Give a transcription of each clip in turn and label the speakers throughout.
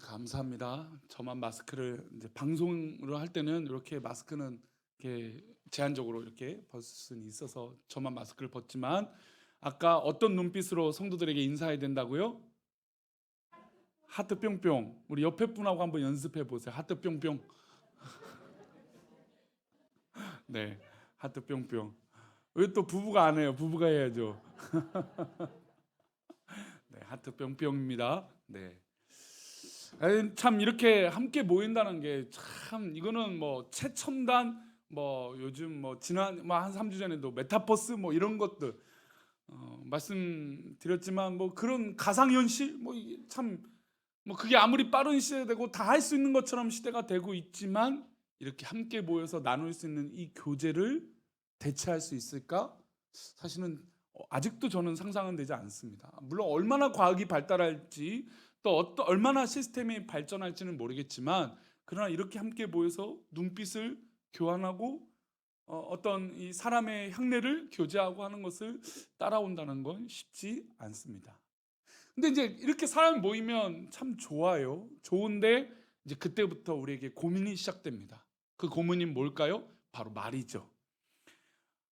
Speaker 1: 감사합니다. 저만 마스크를 이제 방송으로 할 때는 이렇게 마스크는 이렇게 제한적으로 이렇게 벗을 수는 있어서 저만 마스크를 벗지만 아까 어떤 눈빛으로 성도들에게 인사해야 된다고요? 하트 뿅뿅. 우리 옆에 분하고 한번 연습해 보세요. 하트 뿅뿅. 네, 하트 뿅뿅. 왜 또 부부가 안 해요? 부부가 해야죠. 네, 하트 뿅뿅입니다. 네. 참 이렇게 함께 모인다는 게 참 이거는 뭐 최첨단 뭐 요즘 뭐 지난 뭐 한 3주 전에도 메타버스 뭐 이런 것들 말씀드렸지만 뭐 그런 가상 현실 뭐 이게 참 뭐 그게 아무리 빠른 시대되고 다 할 수 있는 것처럼 시대가 되고 있지만 이렇게 함께 모여서 나눌 수 있는 이 교제를 대체할 수 있을까? 사실은 아직도 저는 상상은 되지 않습니다. 물론 얼마나 과학이 발달할지 또 얼마나 시스템이 발전할지는 모르겠지만 그러나 이렇게 함께 모여서 눈빛을 교환하고 어떤 이 사람의 향례를 교제하고 하는 것을 따라온다는 건 쉽지 않습니다. 근데 이제 이렇게 사람이 모이면 참 좋아요. 좋은데 이제 그때부터 우리에게 고민이 시작됩니다. 그 고민이 뭘까요? 바로 말이죠.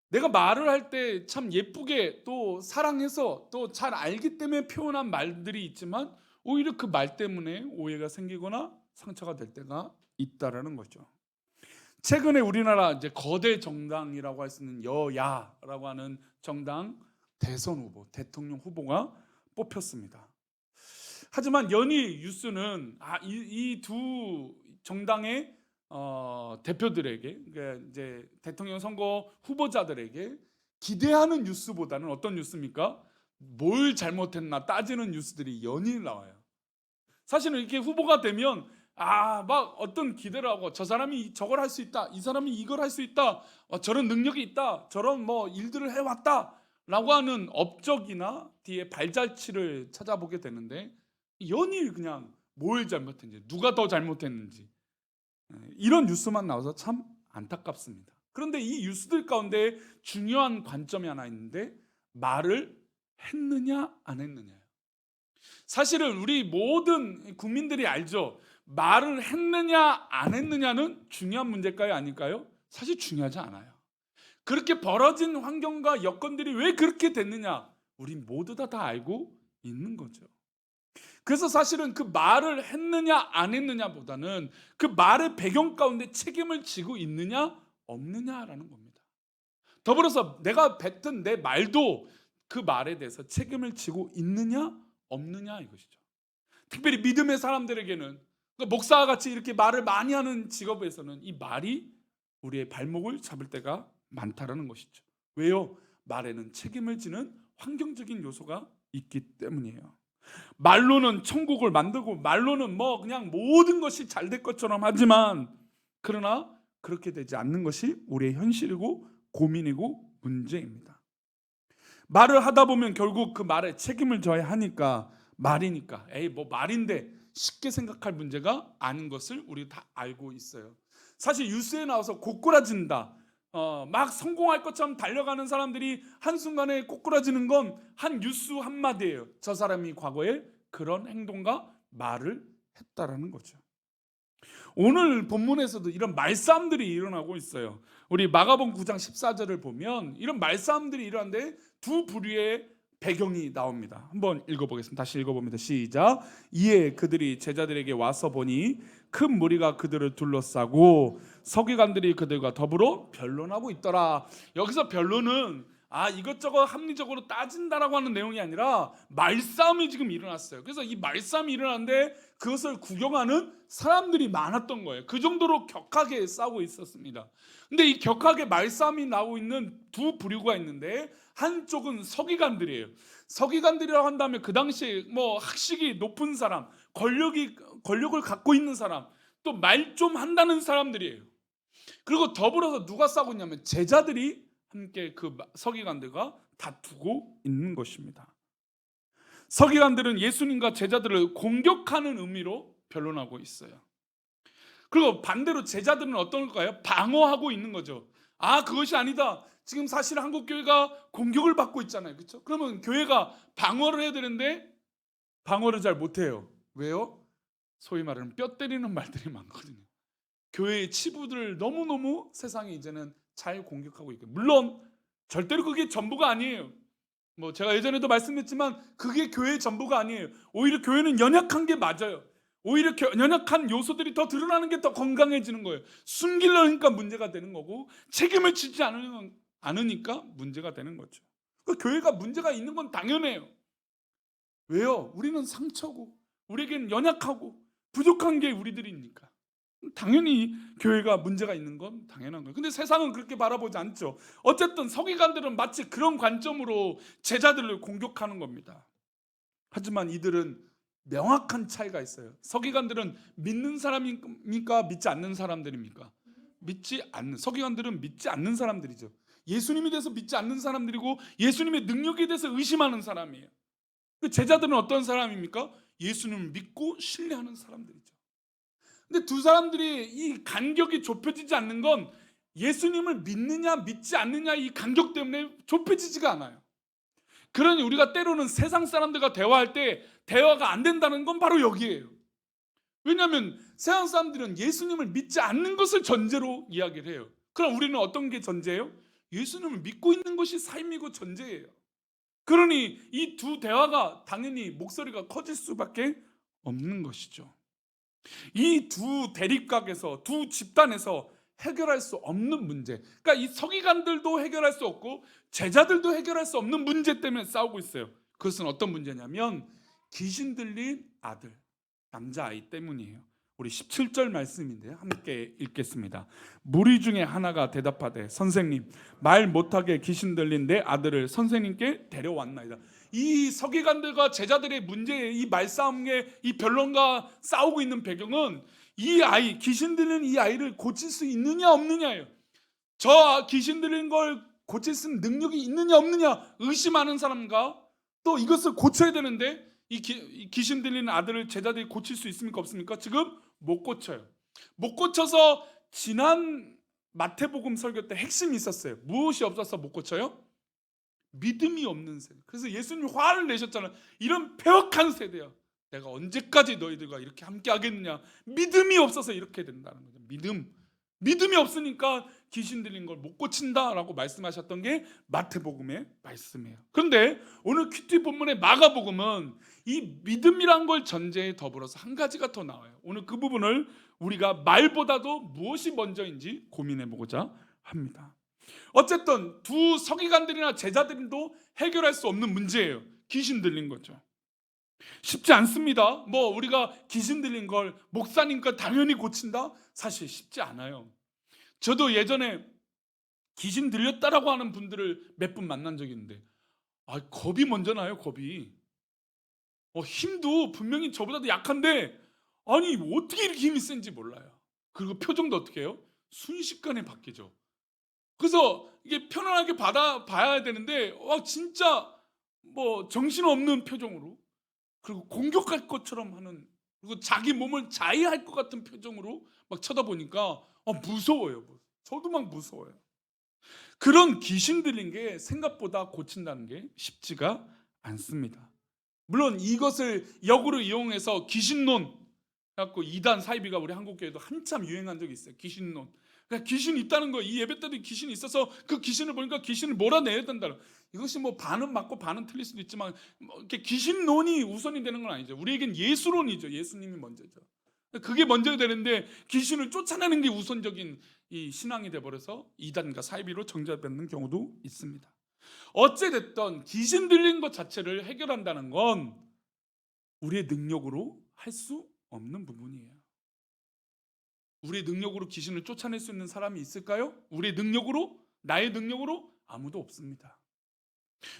Speaker 1: 내가 말을 할 때 참 예쁘게 또 사랑해서 또 잘 알기 때문에 표현한 말들이 있지만 오히려 그 말 때문에 오해가 생기거나 상처가 될 때가 있다라는 거죠. 최근에 우리나라 이제 거대 정당이라고 할 수 있는 여야라고 하는 정당 대선 후보, 대통령 후보가 뽑혔습니다. 하지만 연일 뉴스는 이 두 정당의 대표들에게 그러니까 이제 대통령 선거 후보자들에게 기대하는 뉴스보다는 어떤 뉴스입니까? 뭘 잘못했나 따지는 뉴스들이 연일 나와요. 사실은 이렇게 후보가 되면 막 어떤 기대를 하고 저 사람이 저걸 할 수 있다, 이 사람이 이걸 할 수 있다, 저런 능력이 있다, 저런 뭐 일들을 해왔다라고 하는 업적이나 뒤에 발자취를 찾아보게 되는데 연일 그냥 뭘 잘못했는지, 누가 더 잘못했는지 이런 뉴스만 나와서 참 안타깝습니다. 그런데 이 뉴스들 가운데 중요한 관점이 하나 있는데 말을 했느냐 안 했느냐예요. 사실은 우리 모든 국민들이 알죠. 말을 했느냐 안 했느냐는 중요한 문제일까요? 아닐까요? 사실 중요하지 않아요. 그렇게 벌어진 환경과 여건들이 왜 그렇게 됐느냐? 우리 모두 다 알고 있는 거죠. 그래서 사실은 그 말을 했느냐 안 했느냐보다는 그 말의 배경 가운데 책임을 지고 있느냐 없느냐라는 겁니다. 더불어서 내가 뱉은 내 말도 그 말에 대해서 책임을 지고 있느냐 없느냐 이것이죠. 특별히 믿음의 사람들에게는 그러니까 목사와 같이 이렇게 말을 많이 하는 직업에서는 이 말이 우리의 발목을 잡을 때가 많다라는 것이죠. 왜요? 말에는 책임을 지는 환경적인 요소가 있기 때문이에요. 말로는 천국을 만들고 말로는 뭐 그냥 모든 것이 잘 될 것처럼 하지만 그러나 그렇게 되지 않는 것이 우리의 현실이고 고민이고 문제입니다. 말을 하다 보면 결국 그 말에 책임을 져야 하니까 말이니까 에이 뭐 말인데 쉽게 생각할 문제가 아닌 것을 우리 다 알고 있어요. 사실 뉴스에 나와서 고꾸라진다. 막 성공할 것처럼 달려가는 사람들이 한순간에 꼬꾸라지는 건 한 뉴스 한마디예요. 저 사람이 과거에 그런 행동과 말을 했다라는 거죠. 오늘 본문에서도 이런 말싸움들이 일어나고 있어요. 우리 마가복음 9장 14절을 보면 이런 말싸움들이 일어나는데 두 부류의 배경이 나옵니다. 한번 읽어보겠습니다. 다시 읽어봅니다. 시작. 이에 그들이 제자들에게 와서 보니 큰 무리가 그들을 둘러싸고 서기관들이 그들과 더불어 변론하고 있더라. 여기서 변론은 이것저것 합리적으로 따진다라고 하는 내용이 아니라 말싸움이 지금 일어났어요. 그래서 이 말싸움이 일어났는데 그것을 구경하는 사람들이 많았던 거예요. 그 정도로 격하게 싸우고 있었습니다. 근데 이 격하게 말싸움이 나오고 있는 두 부류가 있는데 한쪽은 서기관들이에요. 서기관들이라고 한다면 그 당시에 뭐 학식이 높은 사람, 권력을 갖고 있는 사람, 또 말 좀 한다는 사람들이에요. 그리고 더불어서 누가 싸우고 있냐면 제자들이 함께 그 서기관들과 다투고 있는 것입니다. 서기관들은 예수님과 제자들을 공격하는 의미로 변론하고 있어요. 그리고 반대로 제자들은 어떤 걸까요? 방어하고 있는 거죠. 그것이 아니다. 지금 사실 한국 교회가 공격을 받고 있잖아요. 그렇죠? 그러면 교회가 방어를 해야 되는데 방어를 잘 못해요. 왜요? 소위 말하는 뼈 때리는 말들이 많거든요. 교회의 치부들을 너무너무 세상이 이제는 잘 공격하고 있고, 물론 절대로 그게 전부가 아니에요. 뭐 제가 예전에도 말씀드렸지만 그게 교회의 전부가 아니에요. 오히려 교회는 연약한 게 맞아요. 오히려 연약한 요소들이 더 드러나는 게 더 건강해지는 거예요. 숨기려니까 문제가 되는 거고, 책임을 지지 않으니까 문제가 되는 거죠. 그 교회가 문제가 있는 건 당연해요. 왜요? 우리는 상처고, 우리에겐 연약하고 부족한 게 우리들이니까 당연히 교회가 문제가 있는 건 당연한 거예요. 근데 세상은 그렇게 바라보지 않죠. 어쨌든 서기관들은 마치 그런 관점으로 제자들을 공격하는 겁니다. 하지만 이들은 명확한 차이가 있어요. 서기관들은 믿는 사람입니까? 믿지 않는 사람들입니까? 서기관들은 믿지 않는 사람들이죠. 예수님에 대해서 믿지 않는 사람들이고, 예수님의 능력에 대해서 의심하는 사람이에요. 그 제자들은 어떤 사람입니까? 예수님을 믿고 신뢰하는 사람들이죠. 근데 두 사람들이 이 간격이 좁혀지지 않는 건 예수님을 믿느냐 믿지 않느냐 이 간격 때문에 좁혀지지가 않아요. 그러니 우리가 때로는 세상 사람들과 대화할 때 대화가 안 된다는 건 바로 여기에요. 왜냐하면 세상 사람들은 예수님을 믿지 않는 것을 전제로 이야기를 해요. 그럼 우리는 어떤 게 전제예요? 예수님을 믿고 있는 것이 삶이고 전제예요. 그러니 이 두 대화가 당연히 목소리가 커질 수밖에 없는 것이죠. 이 두 대립각에서, 두 집단에서 해결할 수 없는 문제, 그러니까 이 서기관들도 해결할 수 없고 제자들도 해결할 수 없는 문제 때문에 싸우고 있어요. 그것은 어떤 문제냐면 귀신 들린 아들, 남자아이 때문이에요. 우리 17절 말씀인데요, 함께 읽겠습니다. 무리 중에 하나가 대답하되 선생님, 말 못하게 귀신 들린 내 아들을 선생님께 데려왔나이다. 이 서기관들과 제자들의 문제의 이 말싸움의 이 변론과 싸우고 있는 배경은 이 아이, 귀신 들린 이 아이를 고칠 수 있느냐 없느냐예요. 저 귀신 들린 걸 고칠 수 있는 능력이 있느냐 없느냐 의심하는 사람과, 또 이것을 고쳐야 되는데 이 귀신 들린 아들을 제자들이 고칠 수 있습니까 없습니까? 지금 못 고쳐요. 못 고쳐서 지난 마태복음 설교 때 핵심이 있었어요. 무엇이 없어서 못 고쳐요? 믿음이 없는 세대. 그래서 예수님이 화를 내셨잖아요. 이런 폐역한 세대야, 내가 언제까지 너희들과 이렇게 함께 하겠느냐. 믿음이 없어서 이렇게 된다는 거죠. 믿음이 없으니까 귀신 들린 걸 못 고친다라고 말씀하셨던 게 마태복음의 말씀이에요. 그런데 오늘 큐티 본문의 마가복음은 이 믿음이란 걸 전제에 더불어서 한 가지가 더 나와요. 오늘 그 부분을 우리가 말보다도 무엇이 먼저인지 고민해 보고자 합니다. 어쨌든 두 서기관들이나 제자들도 해결할 수 없는 문제예요. 귀신 들린 거죠. 쉽지 않습니다. 뭐 우리가 귀신 들린 걸 목사님과 당연히 고친다? 사실 쉽지 않아요. 저도 예전에 귀신 들렸다라고 하는 분들을 몇 분 만난 적이 있는데 겁이 먼저 나요. 겁이. 힘도 분명히 저보다도 약한데 아니 어떻게 이렇게 힘이 센지 몰라요. 그리고 표정도 어떻게 해요? 순식간에 바뀌죠. 그래서 이게 편안하게 봐야 되는데 진짜 뭐 정신없는 표정으로, 그리고 공격할 것처럼 하는, 그리고 자기 몸을 자해할 것 같은 표정으로 막 쳐다보니까 무서워요. 저도 막 무서워요. 그런 귀신 들린 게 생각보다 고친다는 게 쉽지가 않습니다. 물론 이것을 역으로 이용해서 귀신론 갖고 이단 사이비가 우리 한국교회도 한참 유행한 적이 있어요. 귀신론. 그러니까 귀신이 있다는 거, 이 예배 때도 귀신이 있어서 그 귀신을 보니까 귀신을 몰아내야 된다는, 이것이 뭐 반은 맞고 반은 틀릴 수도 있지만 이렇게 귀신론이 우선이 되는 건 아니죠. 우리에겐 예수론이죠. 예수님이 먼저죠. 그게 먼저 되는데 귀신을 쫓아내는 게 우선적인 이 신앙이 돼버려서 이단과 사이비로 정죄받는 경우도 있습니다. 어찌됐든 귀신 들린 것 자체를 해결한다는 건 우리의 능력으로 할 수 없는 부분이에요. 우리의 능력으로 귀신을 쫓아낼 수 있는 사람이 있을까요? 우리의 능력으로? 나의 능력으로? 아무도 없습니다.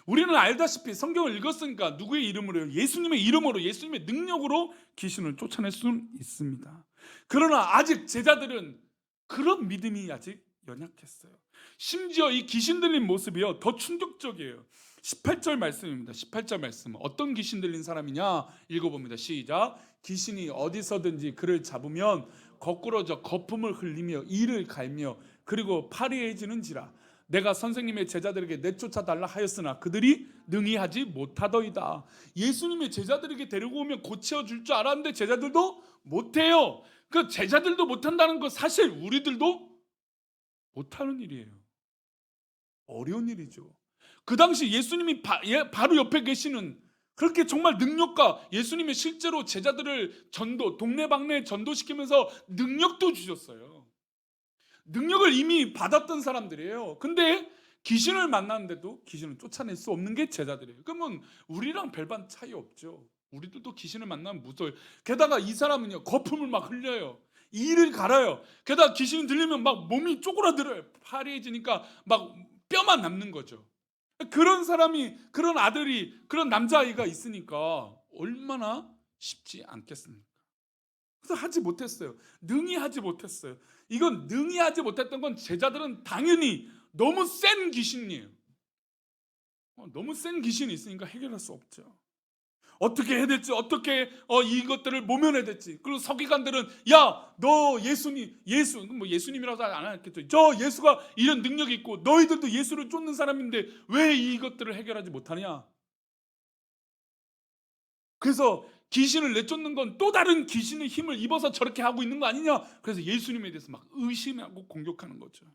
Speaker 1: 우리는 알다시피 성경을 읽었으니까 누구의 이름으로요? 예수님의 이름으로, 예수님의 능력으로 귀신을 쫓아낼 수 있습니다. 그러나 아직 제자들은 그런 믿음이 아직 연약했어요. 심지어 이 귀신 들린 모습이요 더 충격적이에요. 18절 말씀입니다. 18절 말씀, 어떤 귀신 들린 사람이냐 읽어봅니다. 시작. 귀신이 어디서든지 그를 잡으면 거꾸러져 거품을 흘리며 이를 갈며 그리고 파리해지는지라. 내가 선생님의 제자들에게 내쫓아 달라 하였으나 그들이 능히 하지 못하더이다. 예수님의 제자들에게 데리고 오면 고쳐줄 줄 알았는데 제자들도 못해요. 그 제자들도 못한다는 거 사실 우리들도 못하는 일이에요. 어려운 일이죠. 그 당시 예수님이 바로 옆에 계시는 그렇게 정말 능력과 예수님이 실제로 제자들을 동네방네 전도시키면서 능력도 주셨어요. 능력을 이미 받았던 사람들이에요. 근데 귀신을 만났는데도 귀신을 쫓아낼 수 없는 게 제자들이에요. 그러면 우리랑 별반 차이 없죠. 우리들도 귀신을 만나면 무서워요. 게다가 이 사람은요, 거품을 막 흘려요. 이를 갈아요. 게다가 귀신이 들리면 막 몸이 쪼그라들어요. 파리해지니까 막 뼈만 남는 거죠. 그런 사람이, 그런 아들이, 그런 남자아이가 있으니까 얼마나 쉽지 않겠습니까? 그래서 하지 못했어요. 능히 하지 못했어요. 이건 능히 하지 못했던 건 제자들은 당연히 너무 센 귀신이에요. 너무 센 귀신이 있으니까 해결할 수 없죠. 어떻게 해야 될지, 어떻게 이것들을 모면해야 될지. 그리고 서기관들은 야, 너 예수님이라서 안 했겠죠. 저 예수가 이런 능력이 있고 너희들도 예수를 쫓는 사람인데 왜 이것들을 해결하지 못하냐? 그래서 귀신을 내쫓는 건 또 다른 귀신의 힘을 입어서 저렇게 하고 있는 거 아니냐? 그래서 예수님에 대해서 막 의심하고 공격하는 거죠.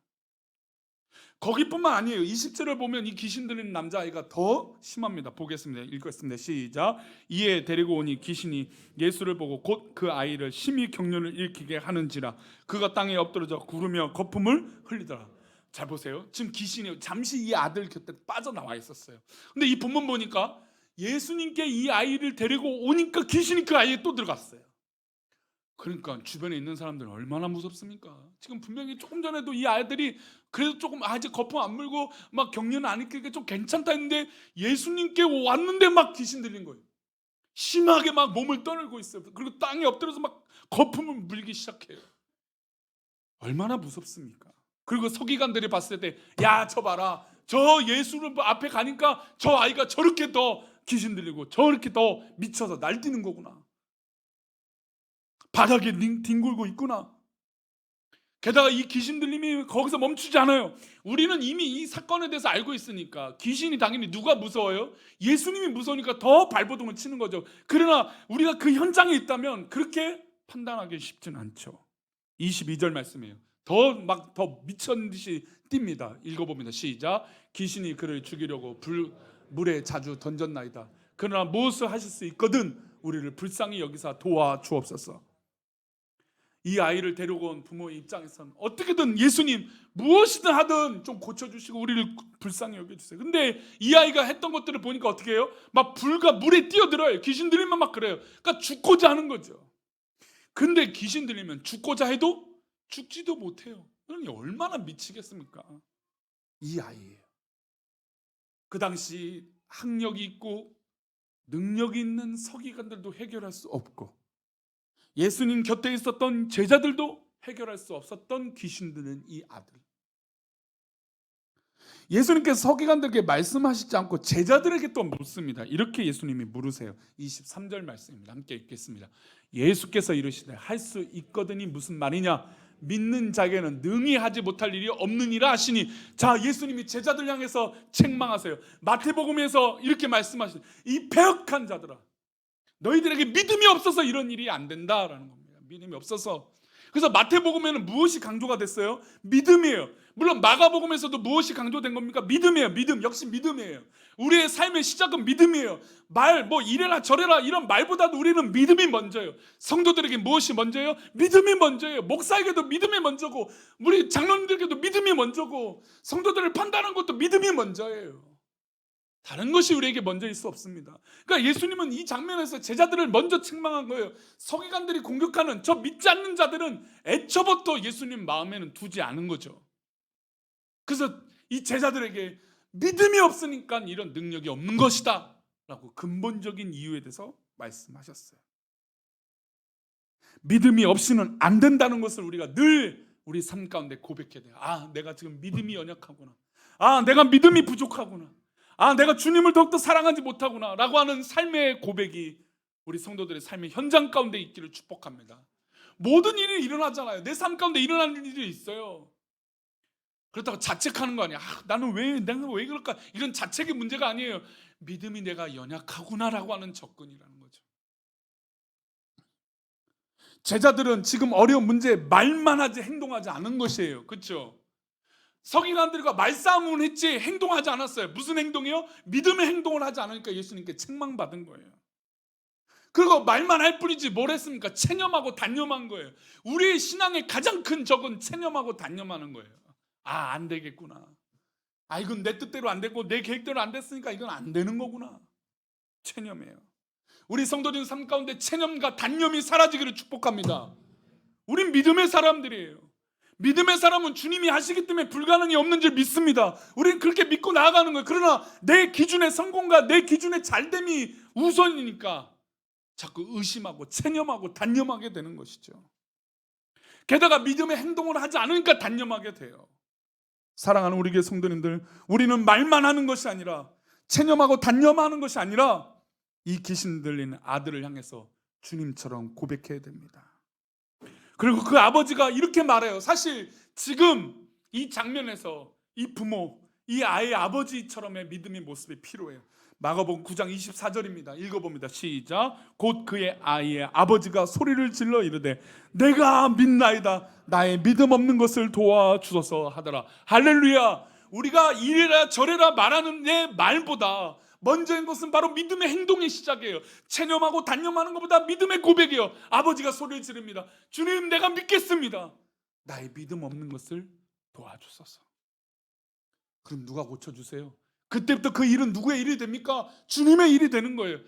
Speaker 1: 거기뿐만 아니에요. 20절을 보면 이 귀신 들린 남자아이가 더 심합니다. 보겠습니다. 읽겠습니다. 시작. 이에 데리고 오니 귀신이 예수를 보고 곧 그 아이를 심히 경련을 일으키게 하는지라 그가 땅에 엎드러져 구르며 거품을 흘리더라. 잘 보세요. 지금 귀신이 잠시 이 아들 곁에 빠져나와 있었어요. 근데 이 본문 보니까 예수님께 이 아이를 데리고 오니까 귀신이 그 아이에 또 들어갔어요. 그러니까 주변에 있는 사람들은 얼마나 무섭습니까? 지금 분명히 조금 전에도 이 아이들이 그래도 조금 이제 거품 안 물고 막 경련을 안 일으키니까 좀 괜찮다 했는데 예수님께 왔는데 막 귀신 들린 거예요. 심하게 막 몸을 떠늘고 있어요. 그리고 땅에 엎드려서 막 거품을 물기 시작해요. 얼마나 무섭습니까? 그리고 서기관들이 봤을 때 야, 저 봐라, 저 예수를 앞에 가니까 저 아이가 저렇게 더 귀신 들리고 저렇게 더 미쳐서 날뛰는 거구나. 바닥에 뒹굴고 있구나. 게다가 이 귀신 들림이 거기서 멈추지 않아요. 우리는 이미 이 사건에 대해서 알고 있으니까 귀신이 당연히 누가 무서워요? 예수님이 무서우니까 더 발버둥을 치는 거죠. 그러나 우리가 그 현장에 있다면 그렇게 판단하기 쉽진 않죠. 22절 말씀이에요. 더 미친 듯이 뜁니다. 읽어봅니다. 시작. 귀신이 그를 죽이려고 물에 자주 던졌나이다. 그러나 무엇을 하실 수 있거든 우리를 불쌍히 여기사 도와주옵소서. 이 아이를 데려온 부모의 입장에서는 어떻게든 예수님 무엇이든 하든 좀 고쳐주시고 우리를 불쌍히 여겨주세요. 근데 이 아이가 했던 것들을 보니까 어떻게 해요? 막 불과 물에 뛰어들어요. 귀신 들리면 막 그래요. 그러니까 죽고자 하는 거죠. 근데 귀신 들리면 죽고자 해도 죽지도 못해요. 그러니 얼마나 미치겠습니까? 이 아이예요. 그 당시 학력이 있고 능력이 있는 서기관들도 해결할 수 없고 예수님 곁에 있었던 제자들도 해결할 수 없었던 귀신 들린 이 아들. 예수님께서 서기관들에게 말씀하시지 않고 제자들에게 또 묻습니다. 이렇게 예수님이 물으세요. 23절 말씀입니다. 함께 읽겠습니다. 예수께서 이르시되 할 수 있거든이 무슨 말이냐? 믿는 자에게는 능히 하지 못할 일이 없느니라 하시니. 자, 예수님이 제자들 향해서 책망하세요. 마태복음에서 이렇게 말씀하시죠. 이 패역한 자들아, 너희들에게 믿음이 없어서 이런 일이 안 된다라는 겁니다. 믿음이 없어서. 그래서 마태복음에는 무엇이 강조가 됐어요? 믿음이에요. 물론 마가복음에서도 무엇이 강조된 겁니까? 믿음이에요. 믿음, 역시 믿음이에요. 우리의 삶의 시작은 믿음이에요. 이래라 저래라 이런 말보다도 우리는 믿음이 먼저예요. 성도들에게 무엇이 먼저예요? 믿음이 먼저예요. 목사에게도 믿음이 먼저고 우리 장로님들에게도 믿음이 먼저고 성도들을 판단하는 것도 믿음이 먼저예요. 다른 것이 우리에게 먼저일 수 없습니다. 그러니까 예수님은 이 장면에서 제자들을 먼저 책망한 거예요. 서기관들이 공격하는 저 믿지 않는 자들은 애초부터 예수님 마음에는 두지 않은 거죠. 그래서 이 제자들에게 믿음이 없으니까 이런 능력이 없는 것이다 라고 근본적인 이유에 대해서 말씀하셨어요. 믿음이 없이는 안 된다는 것을 우리가 늘 우리 삶 가운데 고백해야 돼요. 내가 지금 믿음이 연약하구나. 내가 믿음이 부족하구나. 내가 주님을 더욱더 사랑하지 못하구나 라고 하는 삶의 고백이 우리 성도들의 삶의 현장 가운데 있기를 축복합니다. 모든 일이 일어나잖아요. 내 삶 가운데 일어나는 일이 있어요. 그렇다고 자책하는 거 아니야. 나는 내가 왜 그럴까? 이런 자책의 문제가 아니에요. 믿음이 내가 연약하구나라고 하는 접근이라는 거죠. 제자들은 지금 어려운 문제에 말만 하지 행동하지 않은 것이에요. 그렇죠? 서기관들과 말싸움은 했지 행동하지 않았어요. 무슨 행동이요? 믿음의 행동을 하지 않으니까 예수님께 책망받은 거예요. 그리고 말만 할 뿐이지 뭘 했습니까? 체념하고 단념한 거예요. 우리의 신앙의 가장 큰 적은 체념하고 단념하는 거예요. 안 되겠구나. 이건 내 뜻대로 안 됐고 내 계획대로 안 됐으니까 이건 안 되는 거구나. 체념이에요. 우리 성도들 삶 가운데 체념과 단념이 사라지기를 축복합니다. 우린 믿음의 사람들이에요. 믿음의 사람은 주님이 하시기 때문에 불가능이 없는 줄 믿습니다. 우리는 그렇게 믿고 나아가는 거예요. 그러나 내 기준의 성공과 내 기준의 잘됨이 우선이니까 자꾸 의심하고 체념하고 단념하게 되는 것이죠. 게다가 믿음의 행동을 하지 않으니까 단념하게 돼요. 사랑하는 우리 교회 성도님들, 우리는 말만 하는 것이 아니라 체념하고 단념하는 것이 아니라 이 귀신 들린 아들을 향해서 주님처럼 고백해야 됩니다. 그리고 그 아버지가 이렇게 말해요. 사실 지금 이 장면에서 이 부모, 이 아이의 아버지처럼의 믿음의 모습이 필요해요. 마가복음 9장 24절입니다. 읽어봅니다. 시작. 곧 그의 아이의 아버지가 소리를 질러 이르되 내가 믿나이다. 나의 믿음 없는 것을 도와주소서 하더라. 할렐루야. 우리가 이래라 저래라 말하는 내 말보다 먼저인 것은 바로 믿음의 행동의 시작이에요. 체념하고 단념하는 것보다 믿음의 고백이에요. 아버지가 소리를 지릅니다. 주님, 내가 믿겠습니다. 나의 믿음 없는 것을 도와주소서. 그럼 누가 고쳐주세요? 그때부터 그 일은 누구의 일이 됩니까? 주님의 일이 되는 거예요.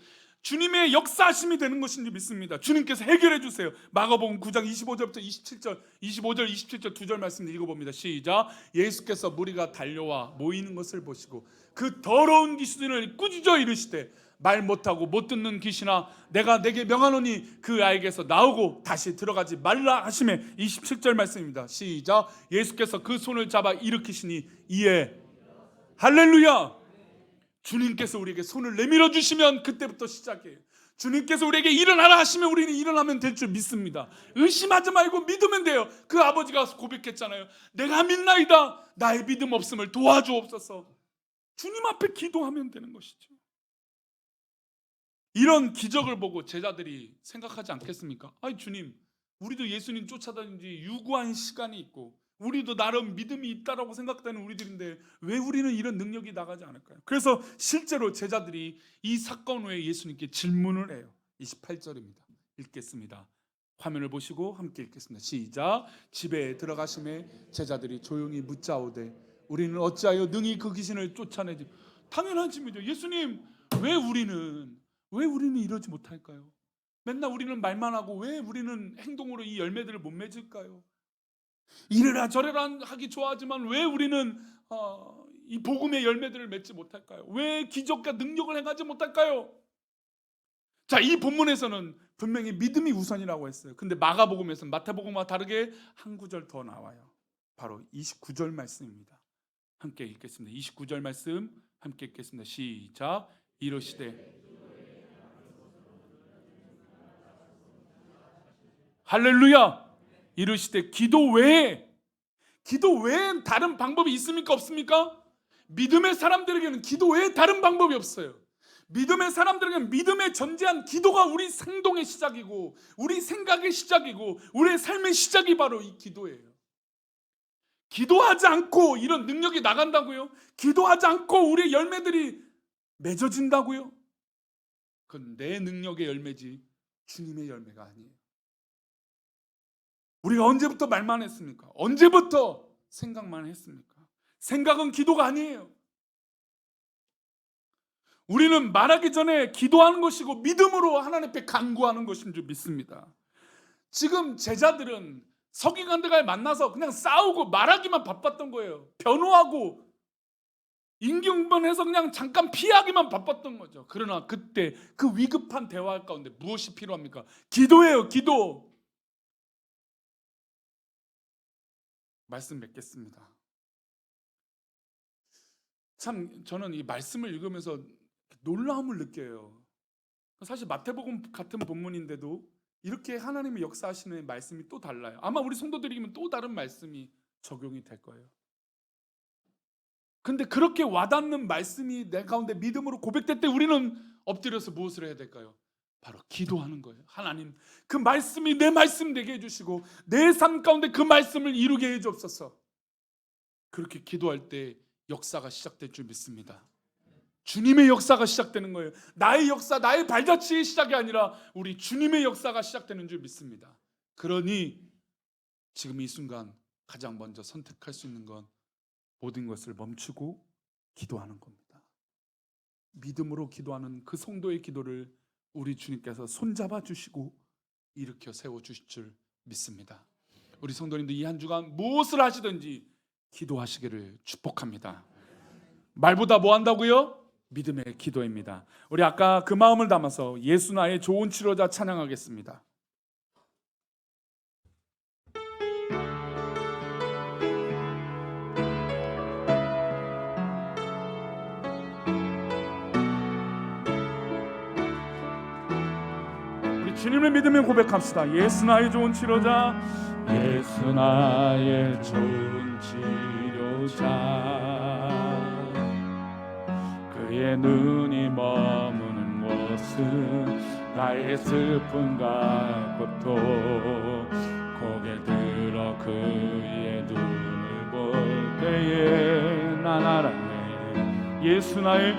Speaker 1: 주님의 역사하심이 되는 것인 줄 믿습니다. 주님께서 해결해 주세요. 마가복음 9장 25절부터 27절, 25절, 27절 두 절 말씀 읽어봅니다. 시작. 예수께서 무리가 달려와 모이는 것을 보시고 그 더러운 귀신을 꾸짖어 이르시되 말 못하고 못 듣는 귀신아 내가 내게 명하노니 그 아이에게서 나오고 다시 들어가지 말라 하시매 27절 말씀입니다. 시작. 예수께서 그 손을 잡아 일으키시니 이에 할렐루야. 주님께서 우리에게 손을 내밀어 주시면 그때부터 시작이에요. 주님께서 우리에게 일어나라 하시면 우리는 일어나면 될 줄 믿습니다. 의심하지 말고 믿으면 돼요. 그 아버지가 고백했잖아요. 내가 믿나이다. 나의 믿음 없음을 도와주옵소서. 주님 앞에 기도하면 되는 것이죠. 이런 기적을 보고 제자들이 생각하지 않겠습니까? 주님, 우리도 예수님 쫓아다닌 지 유구한 시간이 있고 우리도 나름 믿음이 있다라고 생각되는 우리들인데 왜 우리는 이런 능력이 나가지 않을까요? 그래서 실제로 제자들이 이 사건 후에 예수님께 질문을 해요. 28절입니다. 읽겠습니다. 화면을 보시고 함께 읽겠습니다. 시작. 집에 들어가심에 제자들이 조용히 묻자오되 우리는 어찌하여 능히 그 귀신을 쫓아내지? 당연한 질문이죠. 예수님, 왜 우리는 이러지 못할까요? 맨날 우리는 말만 하고 왜 우리는 행동으로 이 열매들을 못 맺을까요? 이래라 저래라 하기 좋아하지만 왜 우리는 이 복음의 열매들을 맺지 못할까요? 왜 기적과 능력을 행하지 못할까요? 자, 이 본문에서는 분명히 믿음이 우선이라고 했어요. 근데 마가복음에서는 마태복음과 다르게 한 구절 더 나와요. 바로 29절 말씀입니다. 함께 읽겠습니다. 29절 말씀 함께 읽겠습니다. 시작. 이르시되 할렐루야. 이르시되 기도 외엔 다른 방법이 있습니까? 없습니까? 믿음의 사람들에게는 기도 외에 다른 방법이 없어요. 믿음의 사람들에게는 믿음에 전제한 기도가 우리 행동의 시작이고 우리 생각의 시작이고 우리의 삶의 시작이 바로 이 기도예요. 기도하지 않고 이런 능력이 나간다고요? 기도하지 않고 우리의 열매들이 맺어진다고요? 그건 내 능력의 열매지 주님의 열매가 아니에요. 우리가 언제부터 말만 했습니까? 언제부터 생각만 했습니까? 생각은 기도가 아니에요. 우리는 말하기 전에 기도하는 것이고 믿음으로 하나님 앞에 간구하는 것인 줄 믿습니다. 지금 제자들은 서기관들과 만나서 그냥 싸우고 말하기만 바빴던 거예요. 변호하고 임기응변해서 그냥 잠깐 피하기만 바빴던 거죠. 그러나 그때 그 위급한 대화 가운데 무엇이 필요합니까? 기도예요. 기도. 말씀 맺겠습니다. 참 저는 이 말씀을 읽으면서 놀라움을 느껴요. 사실 마태복음 같은 본문인데도 이렇게 하나님의 역사하시는 말씀이 또 달라요. 아마 우리 성도들이면 또 다른 말씀이 적용이 될 거예요. 근데 그렇게 와닿는 말씀이 내 가운데 믿음으로 고백될 때 우리는 엎드려서 무엇을 해야 될까요? 바로 기도하는 거예요. 하나님, 그 말씀이 내 말씀 되게 해주시고 내 삶 가운데 그 말씀을 이루게 해주옵소서. 그렇게 기도할 때 역사가 시작될 줄 믿습니다. 주님의 역사가 시작되는 거예요. 나의 역사, 나의 발자취의 시작이 아니라 우리 주님의 역사가 시작되는 줄 믿습니다. 그러니 지금 이 순간 가장 먼저 선택할 수 있는 건 모든 것을 멈추고 기도하는 겁니다. 믿음으로 기도하는 그 성도의 기도를 우리 주님께서 손잡아 주시고 일으켜 세워 주실 줄 믿습니다. 우리 성도님들 이 한 주간 무엇을 하시든지 기도하시기를 축복합니다. 말보다 뭐 한다고요? 믿음의 기도입니다. 우리 아까 그 마음을 담아서 예수 나의 좋은 치료자 찬양하겠습니다. 주님을 믿으며 고백합시다. 예수 나의 좋은 치료자, 예수 나의 좋은 치료자, 그의 눈이 머무는 곳은 나의 슬픔과 고통, 고개 들어 그의 눈을 볼 때에 난 알았네. 예수 나의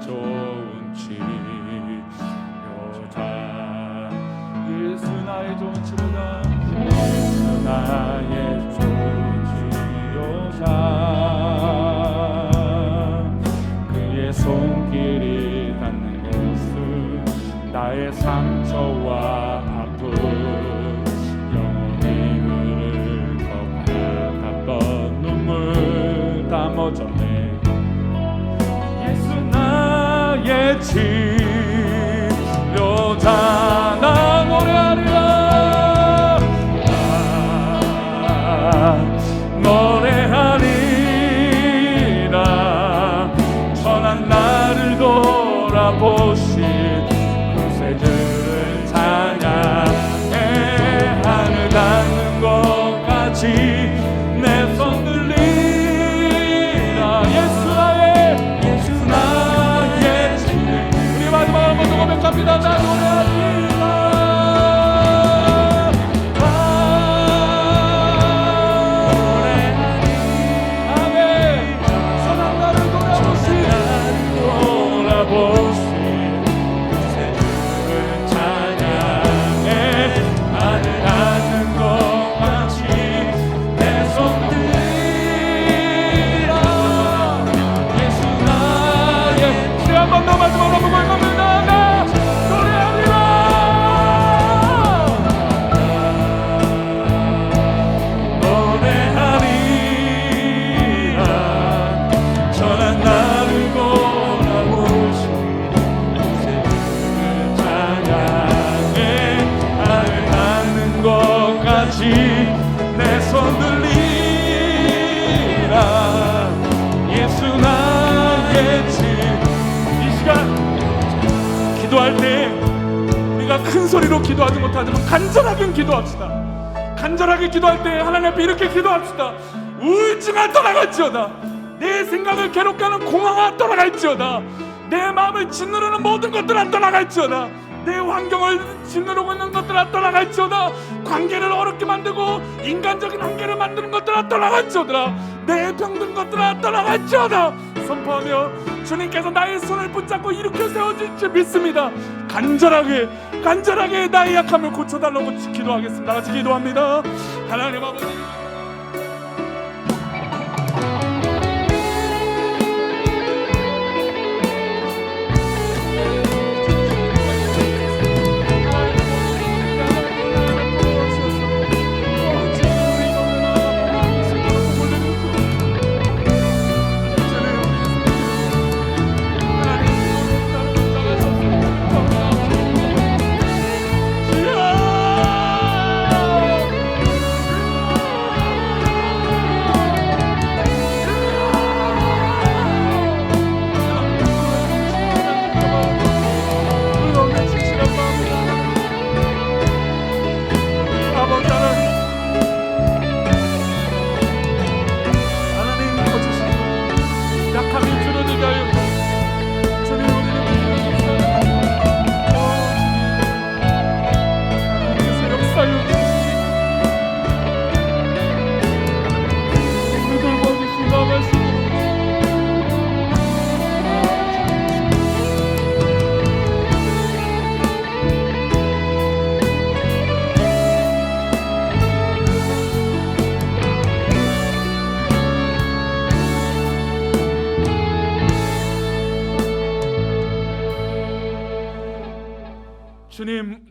Speaker 1: 좋은 치료자, 예수 나의 좋은 치료자, 예수 나의 좋은 치료자, 그의 손길이 닿는 곳은 나의 상처와 아픔, 영원히 흐를 것 같았던 눈물 다 멎었네. 예수 나의 치료자, 나 노래하리라, 노래하리라. 선한 나를 돌아보신 구세주를 찬양해. 하늘 닿는 것까지 내 손 들리라. 예수 나의 치료. 우리 마지막 한번 더 고백합니다. 나 노래하리라. 내 손 들리라. 예수 나의 이 시간 기도할 때 우리가 큰 소리로 기도하지 못하지만 간절하게 기도합시다. 간절하게 기도할 때 하나님 앞에 이렇게 기도합시다. 우울증아 떠나갈지어다. 내 생각을 괴롭게 하는 공허가 떠나갈지어다. 내 마음을 짓누르는 모든 것들아 떠나갈지어다. 내 환경을 짓누르고 있는 것들아 떠나갈지어다. 관계를 어렵게 만들고 인간적인 한계를 만드는 것들아 떠나갈지어다. 내 병든 것들아 떠나갈지어다. 선포하며 주님께서 나의 손을 붙잡고 일으켜 세워줄 줄 믿습니다. 간절하게 나의 약함을 고쳐달라고 기도하겠습니다. 같이 기도합니다. 하나님 아버지,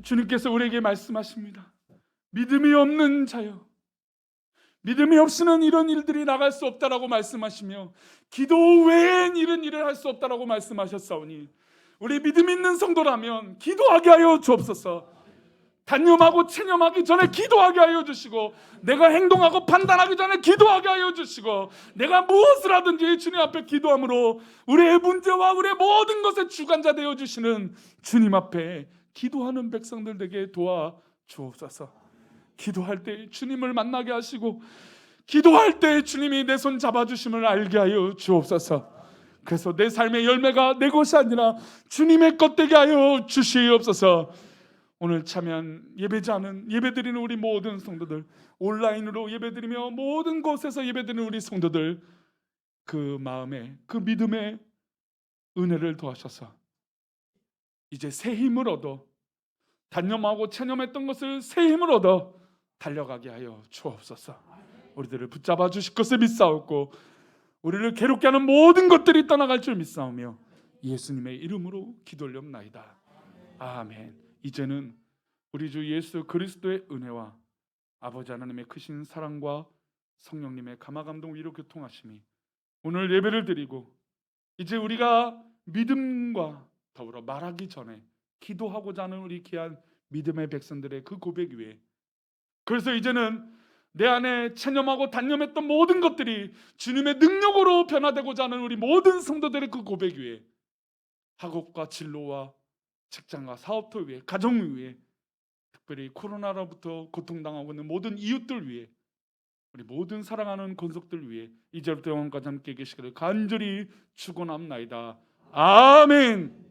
Speaker 1: 주님께서 우리에게 말씀하십니다. 믿음이 없는 자여, 믿음이 없이는 이런 일들이 나갈 수 없다라고 말씀하시며 기도 외엔 이런 일을 할 수 없다라고 말씀하셨사오니 우리 믿음 있는 성도라면 기도하게 하여 주옵소서. 단념하고 체념하기 전에 기도하게 하여 주시고, 내가 행동하고 판단하기 전에 기도하게 하여 주시고, 내가 무엇을 하든지 주님 앞에 기도함으로 우리의 문제와 우리의 모든 것의 주관자 되어 주시는 주님 앞에 기도하는 백성들 되게 도와 주옵소서. 기도할 때 주님을 만나게 하시고, 기도할 때 주님이 내 손 잡아주심을 알게 하여 주옵소서. 그래서 내 삶의 열매가 내 것이 아니라 주님의 것 되게 하여 주시옵소서. 오늘 참여한 예배자는, 예배드리는 우리 모든 성도들, 온라인으로 예배드리며 모든 곳에서 예배드리는 우리 성도들, 그 마음에, 그 믿음에 은혜를 더하셔서 이제 새 힘을 얻어, 단념하고 체념했던 것을 새 힘을 얻어 달려가게 하여 주옵소서. 우리들을 붙잡아 주실 것을 믿사옵고 우리를 괴롭게 하는 모든 것들이 떠나갈 줄 믿사오며 예수님의 이름으로 기도올렵나이다. 아멘. 이제는 우리 주 예수 그리스도의 은혜와 아버지 하나님의 크신 사랑과 성령님의 감화감동 위로 교통하심이 오늘 예배를 드리고 이제 우리가 믿음과 더불어 말하기 전에 기도하고자 하는 우리 귀한 믿음의 백성들의 그 고백 위에, 그래서 이제는 내 안에 체념하고 단념했던 모든 것들이 주님의 능력으로 변화되고자 하는 우리 모든 성도들의 그 고백 위에, 학업과 진로와 직장과 사업터 위에, 가정 위에, 특별히 코로나로부터 고통당하고 있는 모든 이웃들 위에, 우리 모든 사랑하는 권속들 위에 이제부터 영원까지 함께 계시기를 간절히 축원합나이다. 아멘.